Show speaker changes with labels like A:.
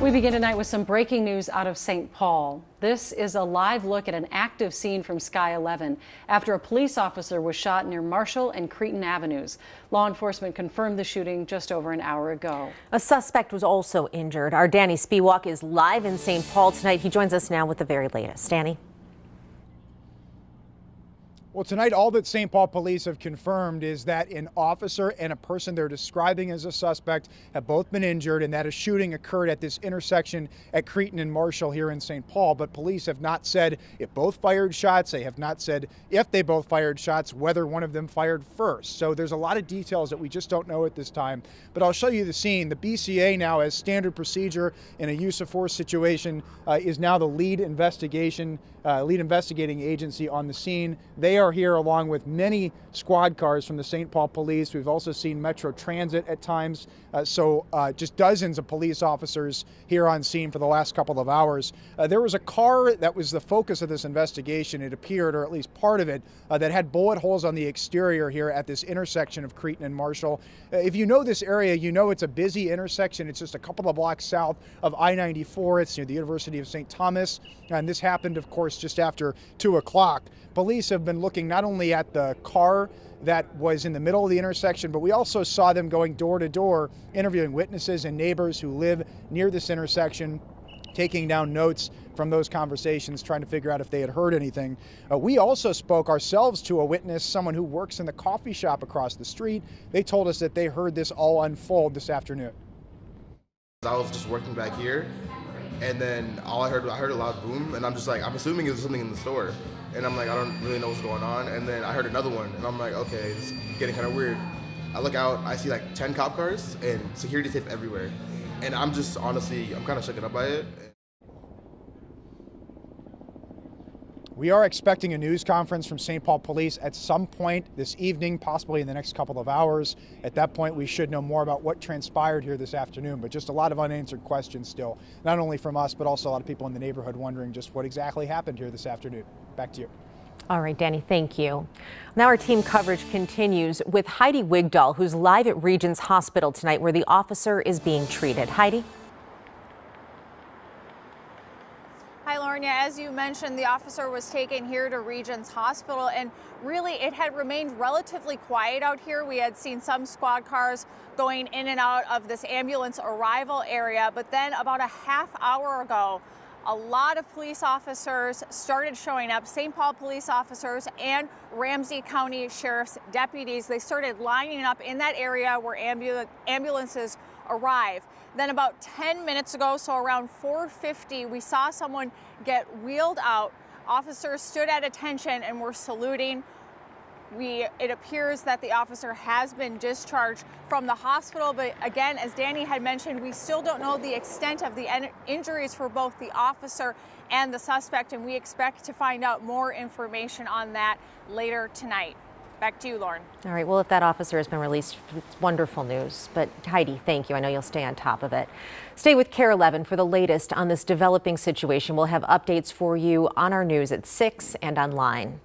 A: We begin tonight with some breaking news out of St. Paul. This is a live look at an active scene from Sky 11 after a police officer was shot near Marshall and Cretin Avenues. Law enforcement confirmed the shooting just over an hour ago.
B: A suspect was also injured. Our Danny Spiewak is live in St. Paul tonight. He joins us now with the very latest. Danny.
C: Well, tonight, all that St. Paul police have confirmed is that an officer and a person they're describing as a suspect have both been injured, and that a shooting occurred at this intersection at Cretin and Marshall here in St. Paul. But police have not said if both fired shots. They have not said if they both fired shots, whether one of them fired first. So there's a lot of details that we just don't know at this time. But I'll show you the scene. The BCA now, as standard procedure in a use of force situation, is now the lead investigating agency on the scene. They are here along with many squad cars from the St. Paul Police. We've also seen Metro Transit at times. Just dozens of police officers here on scene for the last couple of hours. There was a car that was the focus of this investigation, it appeared, or at least part of it, that had bullet holes on the exterior here at this intersection of Cretin and Marshall. If you know this area, you know it's a busy intersection. It's just a couple of blocks south of I-94. It's near the University of St. Thomas. And this happened, of course, just after 2 o'clock. Police have been looking not only at the car that was in the middle of the intersection, but we also saw them going door to door, interviewing witnesses and neighbors who live near this intersection, taking down notes from those conversations, trying to figure out if they had heard anything. We also spoke ourselves to a witness, someone who works in the coffee shop across the street. They told us that they heard this all unfold this afternoon.
D: I was just working back here, and then I heard a loud boom, and I'm assuming it was something in the store. And I'm like, I don't really know what's going on. And then I heard another one, and I'm like, okay, it's getting kind of weird. I look out, I see like 10 cop cars and security tape everywhere. And I'm just honestly, I'm kind of shaken up by it.
C: We are expecting a news conference from St. Paul Police at some point this evening, possibly in the next couple of hours. At that point, we should know more about what transpired here this afternoon, but just a lot of unanswered questions still, not only from us, but also a lot of people in the neighborhood wondering just what exactly happened here this afternoon. Back to you.
B: All right, Danny, thank you. Now our team coverage continues with Heidi Wigdahl, who's live at Regents Hospital tonight, where the officer is being treated. Heidi?
E: Hi, Lauren. Yeah, as you mentioned, the officer was taken here to Regents Hospital, and really it had remained relatively quiet out here. We had seen some squad cars going in and out of this ambulance arrival area, but then about a half hour ago, a lot of police officers started showing up, St. Paul police officers and Ramsey County Sheriff's deputies. They started lining up in that area where ambulances arrive. Then about 10 minutes ago, so around 4:50, we saw someone get wheeled out. Officers stood at attention and were saluting. It appears that the officer has been discharged from the hospital, but again, as Danny had mentioned, we still don't know the extent of the injuries for both the officer and the suspect, and we expect to find out more information on that later tonight. Back to you, Lauren.
B: All right, well, if that officer has been released, it's wonderful news. But Heidi, thank you. I know you'll stay on top of it. Stay with KARE 11 for the latest on this developing situation. We'll have updates for you on our news at 6 and online.